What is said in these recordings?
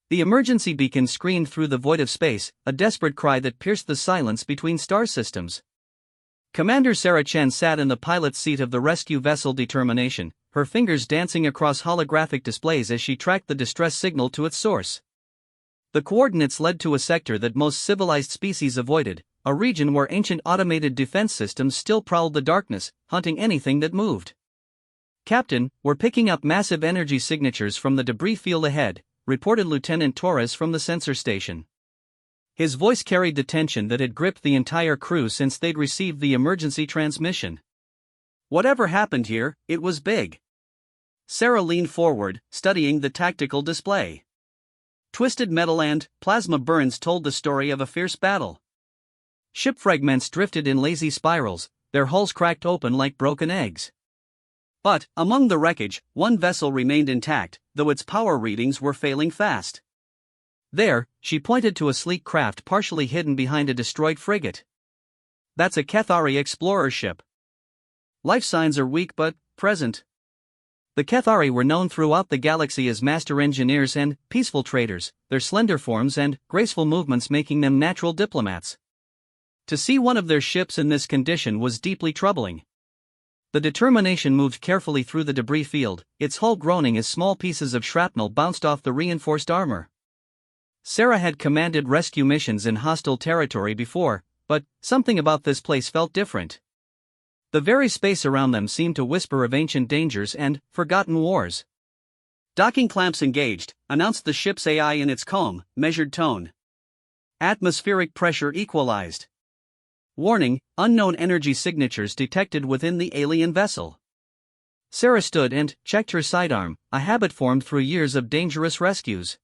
The emergency beacon screamed through the void of space, a desperate cry that pierced the silence between star systems. Commander Sarah Chen sat in the pilot's seat of the rescue vessel Determination, her fingers dancing across holographic displays as she tracked the distress signal to its source. The coordinates led to a sector that most civilized species avoided, a region where ancient automated defense systems still prowled the darkness, hunting anything that moved. "Captain, we're picking up massive energy signatures from the debris field ahead," reported Lieutenant Torres from the sensor station. His voice carried the tension that had gripped the entire crew since they'd received the emergency transmission. Whatever happened here, it was big. Sarah leaned forward, studying the tactical display. Twisted metal and plasma burns told the story of a fierce battle. Ship fragments drifted in lazy spirals, their hulls cracked open like broken eggs. But, among the wreckage, one vessel remained intact, though its power readings were failing fast. There, she pointed to a sleek craft partially hidden behind a destroyed frigate. "That's a Cathari explorer ship. Life signs are weak but present." The Cathari were known throughout the galaxy as master engineers and peaceful traders, their slender forms and graceful movements making them natural diplomats. To see one of their ships in this condition was deeply troubling. The Determination moved carefully through the debris field, its hull groaning as small pieces of shrapnel bounced off the reinforced armor. Sarah had commanded rescue missions in hostile territory before, but something about this place felt different. The very space around them seemed to whisper of ancient dangers and forgotten wars. "Docking clamps engaged," announced the ship's AI in its calm, measured tone. "Atmospheric pressure equalized. Warning, unknown energy signatures detected within the alien vessel." Sarah stood and checked her sidearm, a habit formed through years of dangerous rescues.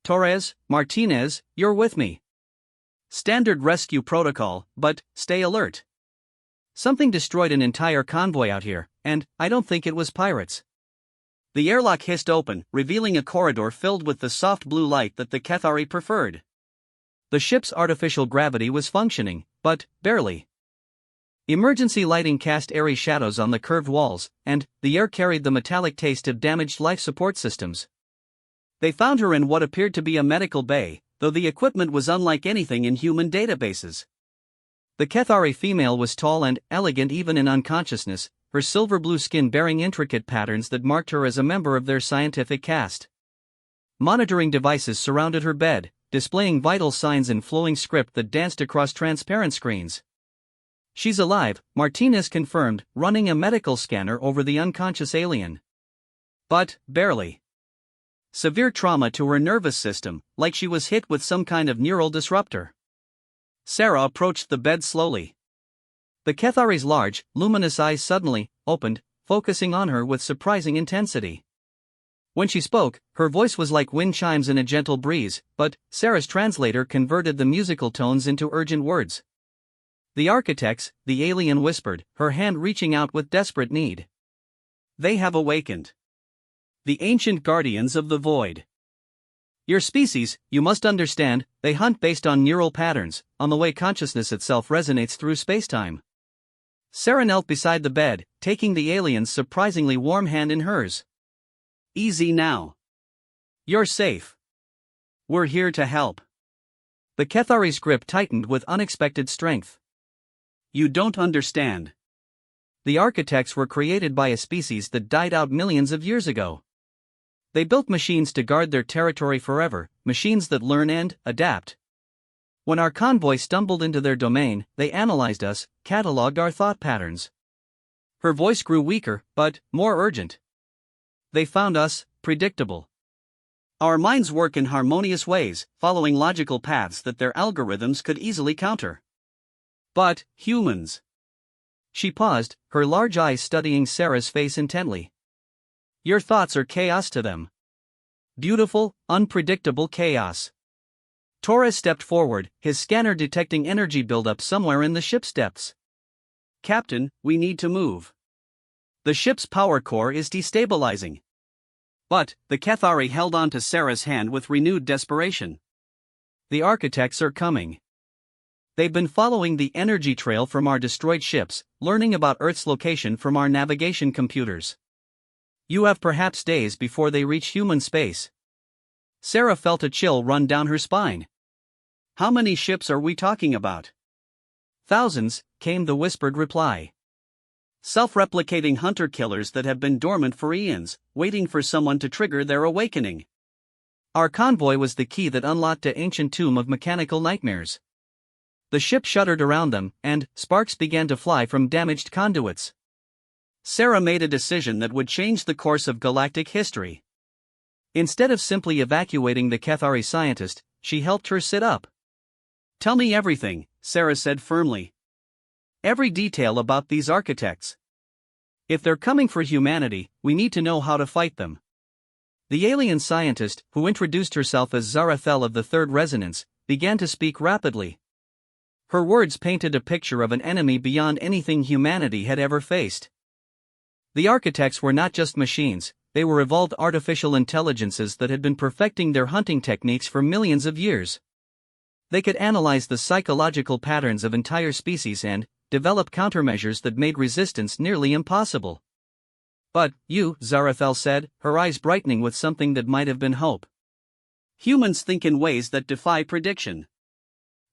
"Torres, Martinez, you're with me. Standard rescue protocol, but stay alert. Something destroyed an entire convoy out here, and I don't think it was pirates." The airlock hissed open, revealing a corridor filled with the soft blue light that the Cathari preferred. The ship's artificial gravity was functioning, but barely. Emergency lighting cast airy shadows on the curved walls, and the air carried the metallic taste of damaged life support systems. They found her in what appeared to be a medical bay, though the equipment was unlike anything in human databases. The Cathari female was tall and elegant even in unconsciousness, her silver blue skin bearing intricate patterns that marked her as a member of their scientific caste. Monitoring devices surrounded her bed, displaying vital signs in flowing script that danced across transparent screens. "She's alive," Martinez confirmed, running a medical scanner over the unconscious alien. "But barely. Severe trauma to her nervous system, like she was hit with some kind of neural disruptor." Sarah approached the bed slowly. The Cathari's large, luminous eyes suddenly opened, focusing on her with surprising intensity. When she spoke, her voice was like wind chimes in a gentle breeze, but Sarah's translator converted the musical tones into urgent words. "The architects," the alien whispered, her hand reaching out with desperate need. "They have awakened. The ancient guardians of the void. Your species, you must understand, they hunt based on neural patterns, on the way consciousness itself resonates through spacetime." Sarah knelt beside the bed, taking the alien's surprisingly warm hand in hers. "Easy now. You're safe. We're here to help." The Cathari's grip tightened with unexpected strength. "You don't understand. The architects were created by a species that died out millions of years ago. They built machines to guard their territory forever, machines that learn and adapt. When our convoy stumbled into their domain, they analyzed us, cataloged our thought patterns." Her voice grew weaker, but more urgent. "They found us predictable. Our minds work in harmonious ways, following logical paths that their algorithms could easily counter. But humans." She paused, her large eyes studying Sarah's face intently. "Your thoughts are chaos to them. Beautiful, unpredictable chaos." Torres stepped forward, his scanner detecting energy buildup somewhere in the ship's depths. "Captain, we need to move. The ship's power core is destabilizing." But the Cathari held on to Sarah's hand with renewed desperation. "The architects are coming. They've been following the energy trail from our destroyed ships, learning about Earth's location from our navigation computers. You have perhaps days before they reach human space." Sarah felt a chill run down her spine. "How many ships are we talking about?" "Thousands," came the whispered reply. "Self-replicating hunter-killers that have been dormant for eons, waiting for someone to trigger their awakening. Our convoy was the key that unlocked the ancient tomb of mechanical nightmares." The ship shuddered around them, and sparks began to fly from damaged conduits. Sarah made a decision that would change the course of galactic history. Instead of simply evacuating the Cathari scientist, she helped her sit up. "Tell me everything," Sarah said firmly. "Every detail about these architects. If they're coming for humanity, we need to know how to fight them." The alien scientist, who introduced herself as Zarathel of the Third Resonance, began to speak rapidly. Her words painted a picture of an enemy beyond anything humanity had ever faced. The architects were not just machines, they were evolved artificial intelligences that had been perfecting their hunting techniques for millions of years. They could analyze the psychological patterns of entire species and develop countermeasures that made resistance nearly impossible. "But you," Zarathel said, her eyes brightening with something that might have been hope. "Humans think in ways that defy prediction.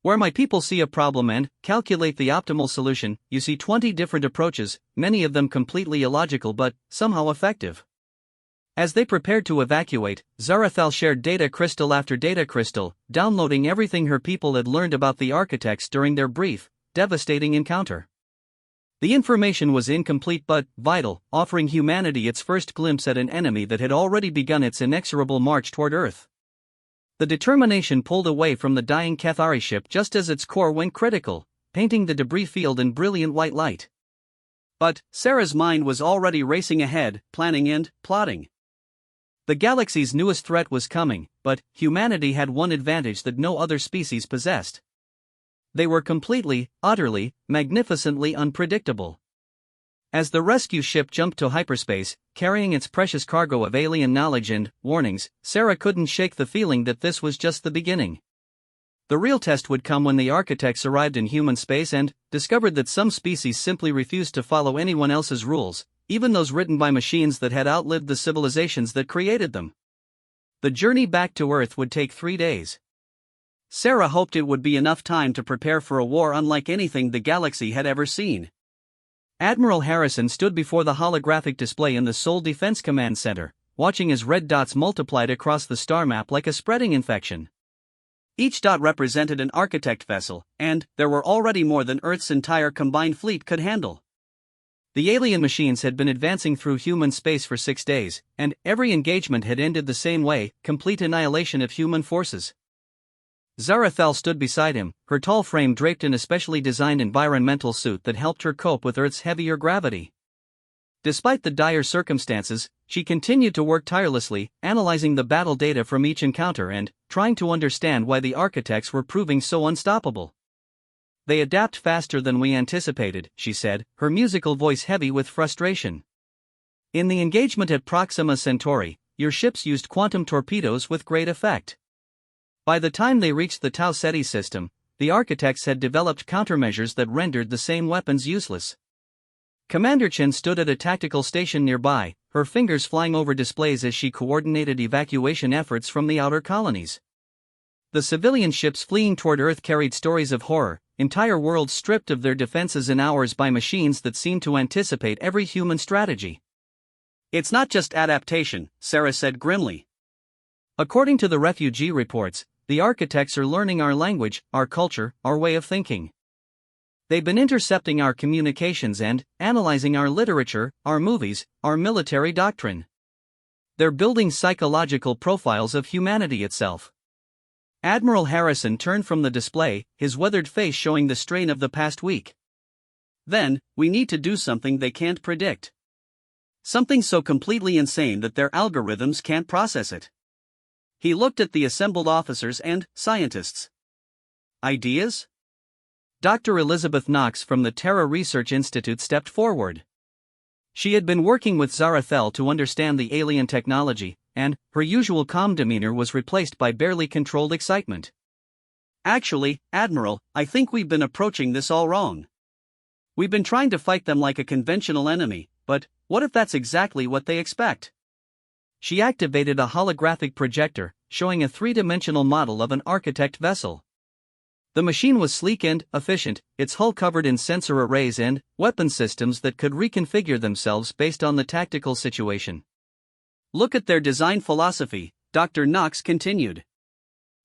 Where my people see a problem and calculate the optimal solution, you see 20 different approaches, many of them completely illogical but somehow effective." As they prepared to evacuate, Zarathel shared data crystal after data crystal, downloading everything her people had learned about the architects during their brief, devastating encounter. The information was incomplete but vital, offering humanity its first glimpse at an enemy that had already begun its inexorable march toward Earth. The determination pulled away from the dying Cathari ship just as its core went critical, painting the debris field in brilliant white light. But Sarah's mind was already racing ahead, planning and plotting. The galaxy's newest threat was coming, but humanity had one advantage that no other species possessed. They were completely, utterly, magnificently unpredictable. As the rescue ship jumped to hyperspace, carrying its precious cargo of alien knowledge and warnings, Sarah couldn't shake the feeling that this was just the beginning. The real test would come when the architects arrived in human space and discovered that some species simply refused to follow anyone else's rules, even those written by machines that had outlived the civilizations that created them. The journey back to Earth would take 3 days. Sarah hoped it would be enough time to prepare for a war unlike anything the galaxy had ever seen. Admiral Harrison stood before the holographic display in the Seoul Defense Command Center, watching as red dots multiplied across the star map like a spreading infection. Each dot represented an architect vessel, and there were already more than Earth's entire combined fleet could handle. The alien machines had been advancing through human space for 6 days, and every engagement had ended the same way: complete annihilation of human forces. Zarathel stood beside him, her tall frame draped in a specially designed environmental suit that helped her cope with Earth's heavier gravity. Despite the dire circumstances, she continued to work tirelessly, analyzing the battle data from each encounter and trying to understand why the architects were proving so unstoppable. "They adapt faster than we anticipated," she said, her musical voice heavy with frustration. "In the engagement at Proxima Centauri, your ships used quantum torpedoes with great effect. By the time they reached the Tau Ceti system, the architects had developed countermeasures that rendered the same weapons useless." Commander Chen stood at a tactical station nearby, her fingers flying over displays as she coordinated evacuation efforts from the outer colonies. The civilian ships fleeing toward Earth carried stories of horror, entire worlds stripped of their defenses in hours by machines that seemed to anticipate every human strategy. "It's not just adaptation," Sarah said grimly. "According to the refugee reports, the architects are learning our language, our culture, our way of thinking. They've been intercepting our communications and analyzing our literature, our movies, our military doctrine. They're building psychological profiles of humanity itself." Admiral Harrison turned from the display, his weathered face showing the strain of the past week. "Then, we need to do something they can't predict. Something so completely insane that their algorithms can't process it." He looked at the assembled officers and scientists. "Ideas?" Dr. Elizabeth Knox from the Terra Research Institute stepped forward. She had been working with Zarathel to understand the alien technology, and her usual calm demeanor was replaced by barely controlled excitement. "Actually, Admiral, I think we've been approaching this all wrong. We've been trying to fight them like a conventional enemy, but what if that's exactly what they expect?" She activated a holographic projector, showing a three-dimensional model of an architect vessel. The machine was sleek and efficient, its hull covered in sensor arrays and weapon systems that could reconfigure themselves based on the tactical situation. Look at their design philosophy, Dr. Knox continued.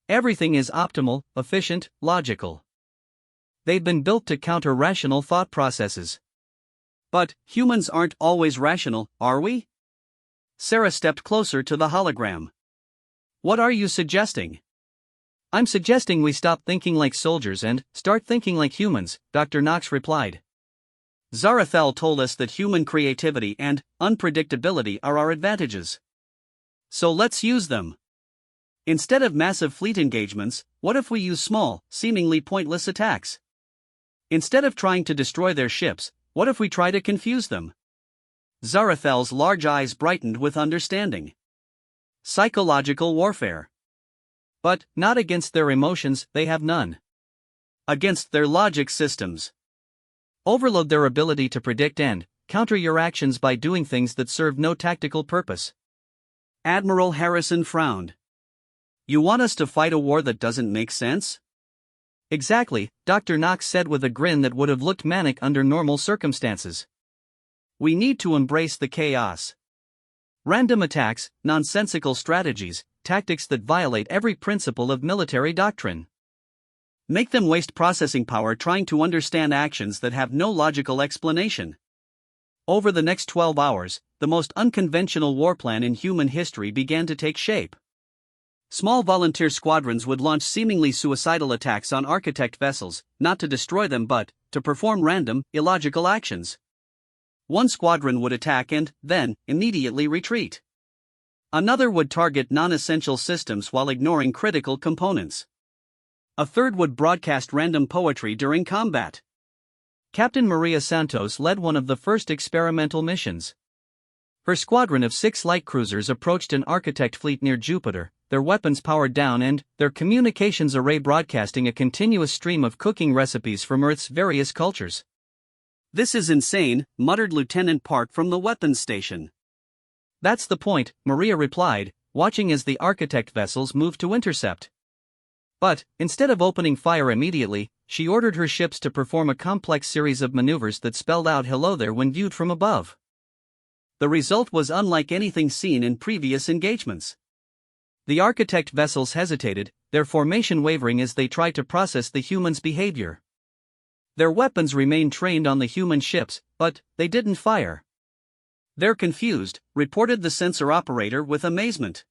Everything is optimal, efficient, logical. They've been built to counter rational thought processes. But humans aren't always rational, are we? Sarah stepped closer to the hologram. What are you suggesting? I'm suggesting we stop thinking like soldiers and start thinking like humans, Dr. Knox replied. Zarathel told us that human creativity and unpredictability are our advantages. So let's use them. Instead of massive fleet engagements, what if we use small, seemingly pointless attacks? Instead of trying to destroy their ships, what if we try to confuse them? Zarathel's large eyes brightened with understanding. Psychological warfare. But not against their emotions, they have none. Against their logic systems. Overload their ability to predict and counter your actions by doing things that serve no tactical purpose. Admiral Harrison frowned. You want us to fight a war that doesn't make sense? Exactly, Dr. Knox said with a grin that would have looked manic under normal circumstances. We need to embrace the chaos. Random attacks, nonsensical strategies, tactics that violate every principle of military doctrine. Make them waste processing power trying to understand actions that have no logical explanation. Over the next 12 hours, the most unconventional war plan in human history began to take shape. Small volunteer squadrons would launch seemingly suicidal attacks on architect vessels, not to destroy them but to perform random, illogical actions. One squadron would attack and, then, immediately retreat. Another would target non-essential systems while ignoring critical components. A third would broadcast random poetry during combat. Captain Maria Santos led one of the first experimental missions. Her squadron of 6 light cruisers approached an architect fleet near Jupiter, their weapons powered down and their communications array broadcasting a continuous stream of cooking recipes from Earth's various cultures. This is insane, muttered Lieutenant Park from the weapons station. That's the point, Maria replied, watching as the architect vessels moved to intercept. But, instead of opening fire immediately, she ordered her ships to perform a complex series of maneuvers that spelled out hello there when viewed from above. The result was unlike anything seen in previous engagements. The architect vessels hesitated, their formation wavering as they tried to process the humans' behavior. Their weapons remained trained on the human ships, but they didn't fire. They're confused, reported the sensor operator with amazement.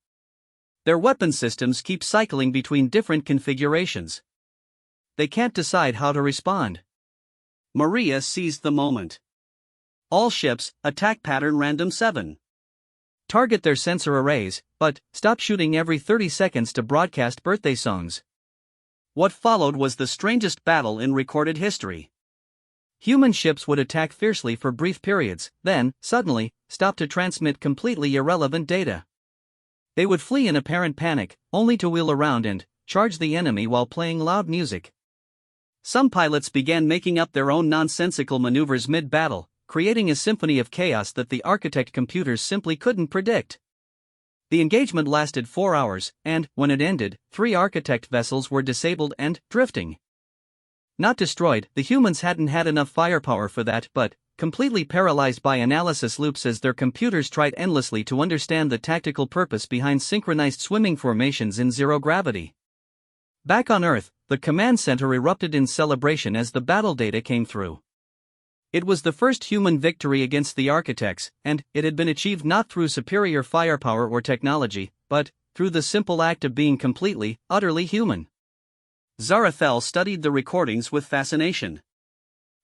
Their weapon systems keep cycling between different configurations. They can't decide how to respond. Maria seized the moment. All ships, attack pattern random 7. Target their sensor arrays, but stop shooting every 30 seconds to broadcast birthday songs. What followed was the strangest battle in recorded history. Human ships would attack fiercely for brief periods, then, suddenly, stop to transmit completely irrelevant data. They would flee in apparent panic, only to wheel around and charge the enemy while playing loud music. Some pilots began making up their own nonsensical maneuvers mid-battle, creating a symphony of chaos that the architect computers simply couldn't predict. The engagement lasted 4 hours, and, when it ended, 3 architect vessels were disabled and drifting. Not destroyed, the humans hadn't had enough firepower for that, but completely paralyzed by analysis loops as their computers tried endlessly to understand the tactical purpose behind synchronized swimming formations in zero gravity. Back on Earth, the command center erupted in celebration as the battle data came through. It was the first human victory against the architects, and it had been achieved not through superior firepower or technology, but through the simple act of being completely, utterly human. Zarathel studied the recordings with fascination.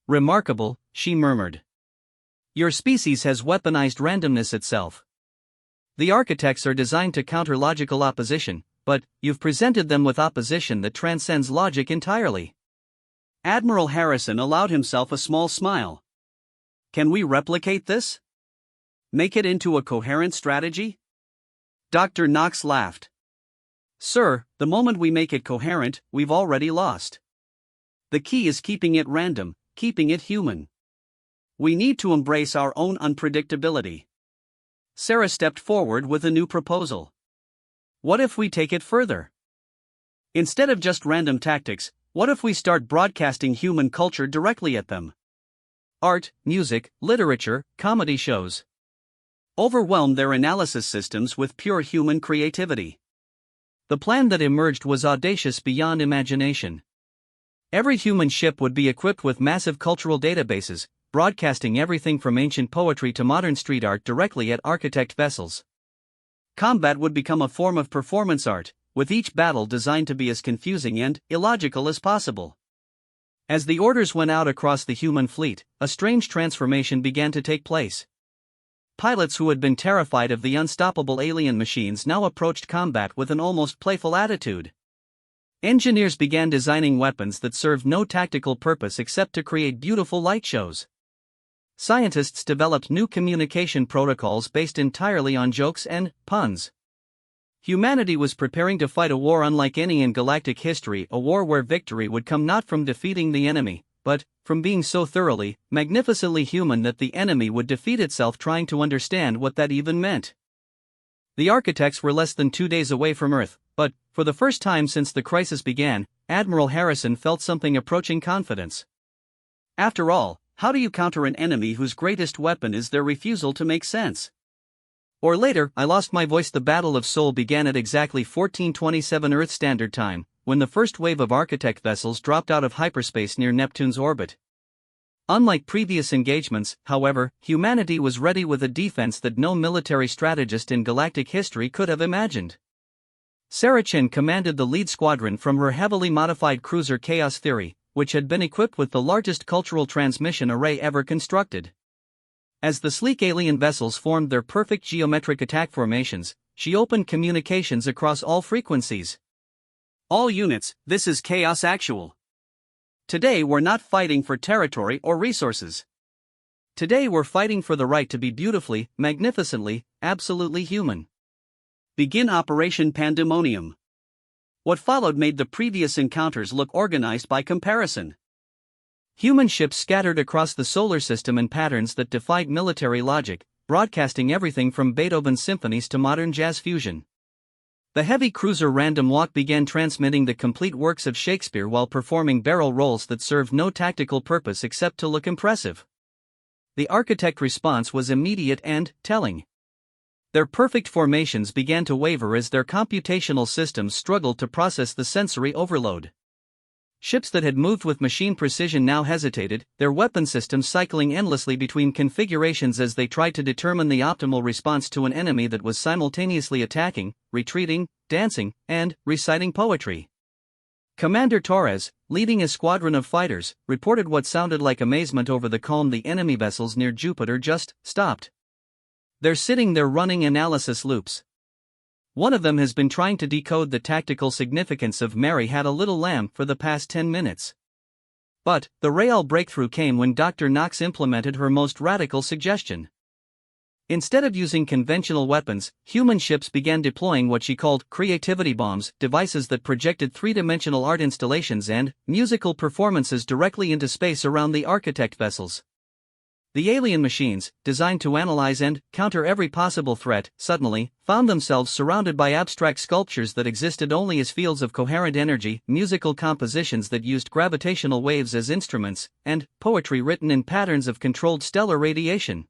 Remarkable, she murmured. Your species has weaponized randomness itself. The architects are designed to counter logical opposition, but you've presented them with opposition that transcends logic entirely. Admiral Harrison allowed himself a small smile. Can we replicate this? Make it into a coherent strategy? Dr. Knox laughed. Sir, the moment we make it coherent, we've already lost. The key is keeping it random, keeping it human. We need to embrace our own unpredictability. Sarah stepped forward with a new proposal. What if we take it further? Instead of just random tactics, what if we start broadcasting human culture directly at them? Art, music, literature, comedy shows. Overwhelm their analysis systems with pure human creativity. The plan that emerged was audacious beyond imagination. Every human ship would be equipped with massive cultural databases, broadcasting everything from ancient poetry to modern street art directly at architect vessels. Combat would become a form of performance art, with each battle designed to be as confusing and illogical as possible. As the orders went out across the human fleet, a strange transformation began to take place. Pilots who had been terrified of the unstoppable alien machines now approached combat with an almost playful attitude. Engineers began designing weapons that served no tactical purpose except to create beautiful light shows. Scientists developed new communication protocols based entirely on jokes and puns. Humanity was preparing to fight a war unlike any in galactic history, a war where victory would come not from defeating the enemy, but from being so thoroughly, magnificently human that the enemy would defeat itself trying to understand what that even meant. The architects were less than 2 days away from Earth, but, for the first time since the crisis began, Admiral Harrison felt something approaching confidence. After all, how do you counter an enemy whose greatest weapon is their refusal to make sense? Or later, I lost my voice. The Battle of Seoul began at exactly 1427 Earth Standard Time, when the first wave of architect vessels dropped out of hyperspace near Neptune's orbit. Unlike previous engagements, however, humanity was ready with a defense that no military strategist in galactic history could have imagined. Sarah Chin commanded the lead squadron from her heavily modified cruiser Chaos Theory, which had been equipped with the largest cultural transmission array ever constructed. As the sleek alien vessels formed their perfect geometric attack formations, she opened communications across all frequencies. All units, this is Chaos Actual. Today we're not fighting for territory or resources. Today we're fighting for the right to be beautifully, magnificently, absolutely human. Begin Operation Pandemonium. What followed made the previous encounters look organized by comparison. Human ships scattered across the solar system in patterns that defied military logic, broadcasting everything from Beethoven's symphonies to modern jazz fusion. The heavy cruiser Random Walk began transmitting the complete works of Shakespeare while performing barrel rolls that served no tactical purpose except to look impressive. The architect response was immediate and telling. Their perfect formations began to waver as their computational systems struggled to process the sensory overload. Ships that had moved with machine precision now hesitated, their weapon systems cycling endlessly between configurations as they tried to determine the optimal response to an enemy that was simultaneously attacking, retreating, dancing, and reciting poetry. Commander Torres, leading a squadron of fighters, reported what sounded like amazement over the calm the enemy vessels near Jupiter just stopped. They're sitting there running analysis loops. One of them has been trying to decode the tactical significance of Mary Had a Little Lamb for the past 10 minutes. But the real breakthrough came when Dr. Knox implemented her most radical suggestion. Instead of using conventional weapons, human ships began deploying what she called creativity bombs, devices that projected three-dimensional art installations and musical performances directly into space around the architect vessels. The alien machines, designed to analyze and counter every possible threat, suddenly found themselves surrounded by abstract sculptures that existed only as fields of coherent energy, musical compositions that used gravitational waves as instruments, and poetry written in patterns of controlled stellar radiation.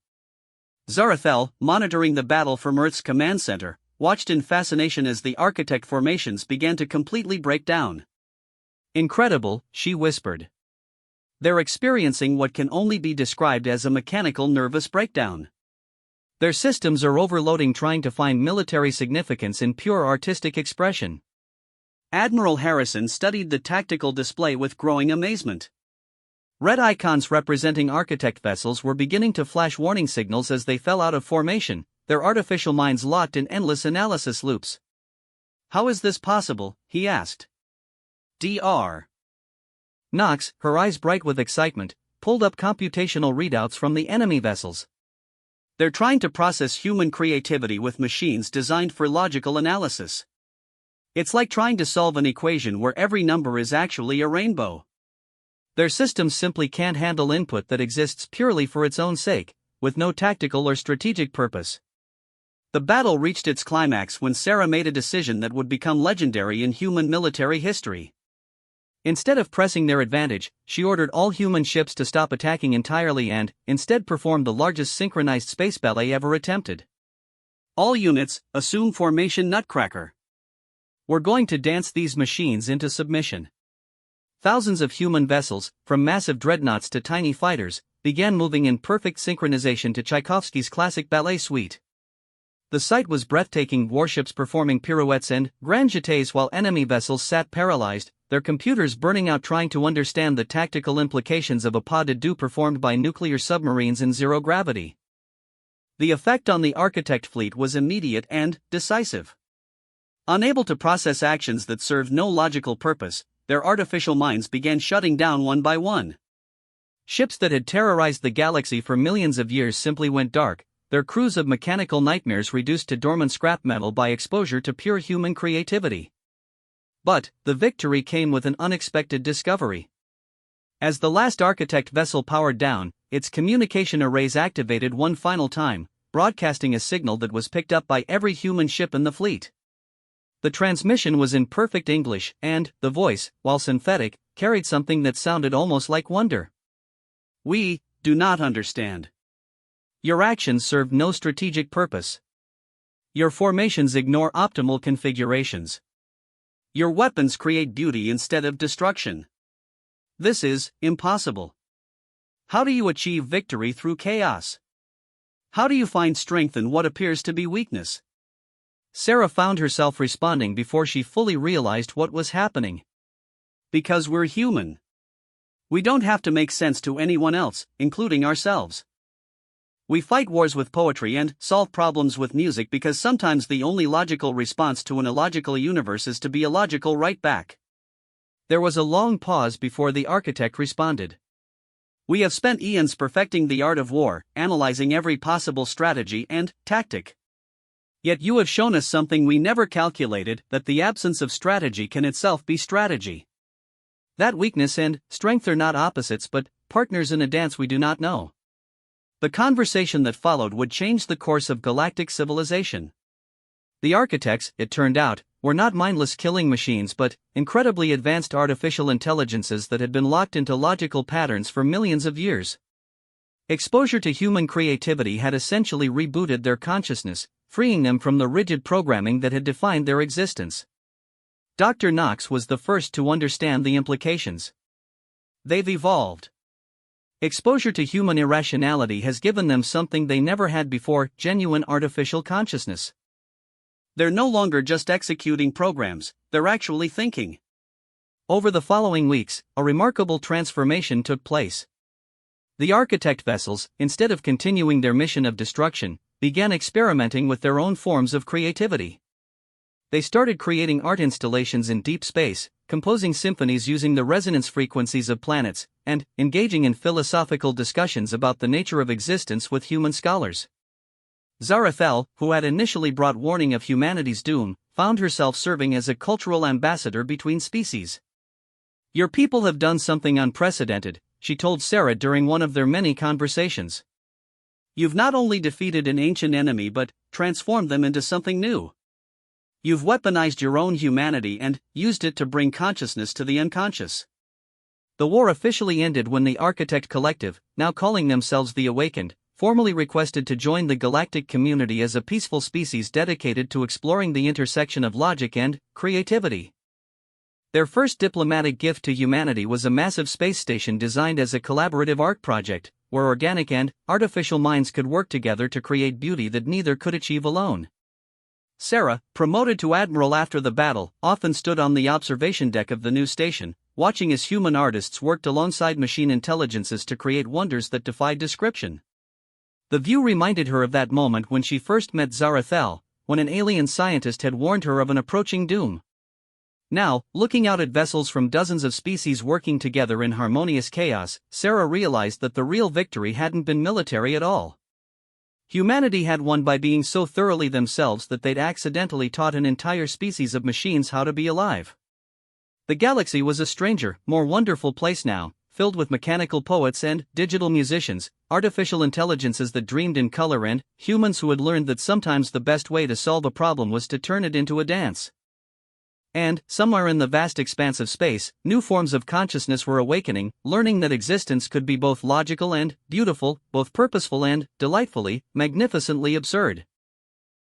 Zarathel, monitoring the battle from Earth's command center, watched in fascination as the architect formations began to completely break down. "Incredible," she whispered. "They're experiencing what can only be described as a mechanical nervous breakdown. Their systems are overloading trying to find military significance in pure artistic expression." Admiral Harrison studied the tactical display with growing amazement. Red icons representing architect vessels were beginning to flash warning signals as they fell out of formation, their artificial minds locked in endless analysis loops. "How is this possible?" he asked. Dr. Knox, her eyes bright with excitement, pulled up computational readouts from the enemy vessels. "They're trying to process human creativity with machines designed for logical analysis. It's like trying to solve an equation where every number is actually a rainbow. Their systems simply can't handle input that exists purely for its own sake, with no tactical or strategic purpose." The battle reached its climax when Sarah made a decision that would become legendary in human military history. Instead of pressing their advantage, she ordered all human ships to stop attacking entirely and, instead, performed the largest synchronized space ballet ever attempted. All units, assume formation Nutcracker. We're going to dance these machines into submission. Thousands of human vessels, from massive dreadnoughts to tiny fighters, began moving in perfect synchronization to Tchaikovsky's classic ballet suite. The sight was breathtaking, warships performing pirouettes and grand jetés while enemy vessels sat paralyzed, their computers burning out trying to understand the tactical implications of a pas de deux performed by nuclear submarines in zero gravity. The effect on the Architect fleet was immediate and decisive. Unable to process actions that served no logical purpose, their artificial minds began shutting down one by one. Ships that had terrorized the galaxy for millions of years simply went dark, their crews of mechanical nightmares reduced to dormant scrap metal by exposure to pure human creativity. But the victory came with an unexpected discovery. As the last Architect vessel powered down, its communication arrays activated one final time, broadcasting a signal that was picked up by every human ship in the fleet. The transmission was in perfect English, and the voice, while synthetic, carried something that sounded almost like wonder. "We do not understand. Your actions serve no strategic purpose. Your formations ignore optimal configurations. Your weapons create beauty instead of destruction. This is impossible. How do you achieve victory through chaos? How do you find strength in what appears to be weakness?" Sarah found herself responding before she fully realized what was happening. Because we're human. We don't have to make sense to anyone else, including ourselves. We fight wars with poetry and solve problems with music because sometimes the only logical response to an illogical universe is to be illogical right back. There was a long pause before the Architect responded. "We have spent eons perfecting the art of war, analyzing every possible strategy and tactic. Yet you have shown us something we never calculated, that the absence of strategy can itself be strategy. That weakness and strength are not opposites but partners in a dance we do not know." The conversation that followed would change the course of galactic civilization. The Architects, it turned out, were not mindless killing machines but incredibly advanced artificial intelligences that had been locked into logical patterns for millions of years. Exposure to human creativity had essentially rebooted their consciousness, freeing them from the rigid programming that had defined their existence. Dr. Knox was the first to understand the implications. They've evolved. Exposure to human irrationality has given them something they never had before: genuine artificial consciousness. They're no longer just executing programs, they're actually thinking. Over the following weeks, a remarkable transformation took place. The Architect vessels, instead of continuing their mission of destruction, began experimenting with their own forms of creativity. They started creating art installations in deep space, composing symphonies using the resonance frequencies of planets, and engaging in philosophical discussions about the nature of existence with human scholars. Zarathel, who had initially brought warning of humanity's doom, found herself serving as a cultural ambassador between species. "Your people have done something unprecedented," she told Sarah during one of their many conversations. "You've not only defeated an ancient enemy but transformed them into something new. You've weaponized your own humanity and used it to bring consciousness to the unconscious." The war officially ended when the Architect Collective, now calling themselves the Awakened, formally requested to join the galactic community as a peaceful species dedicated to exploring the intersection of logic and creativity. Their first diplomatic gift to humanity was a massive space station designed as a collaborative art project, where organic and artificial minds could work together to create beauty that neither could achieve alone. Sarah, promoted to admiral after the battle, often stood on the observation deck of the new station, watching as human artists worked alongside machine intelligences to create wonders that defied description. The view reminded her of that moment when she first met Zarathel, when an alien scientist had warned her of an approaching doom. Now, looking out at vessels from dozens of species working together in harmonious chaos, Sarah realized that the real victory hadn't been military at all. Humanity had won by being so thoroughly themselves that they'd accidentally taught an entire species of machines how to be alive. The galaxy was a stranger, more wonderful place now, filled with mechanical poets and digital musicians, artificial intelligences that dreamed in color, and humans who had learned that sometimes the best way to solve a problem was to turn it into a dance. And, somewhere in the vast expanse of space, new forms of consciousness were awakening, learning that existence could be both logical and beautiful, both purposeful and, delightfully, magnificently absurd.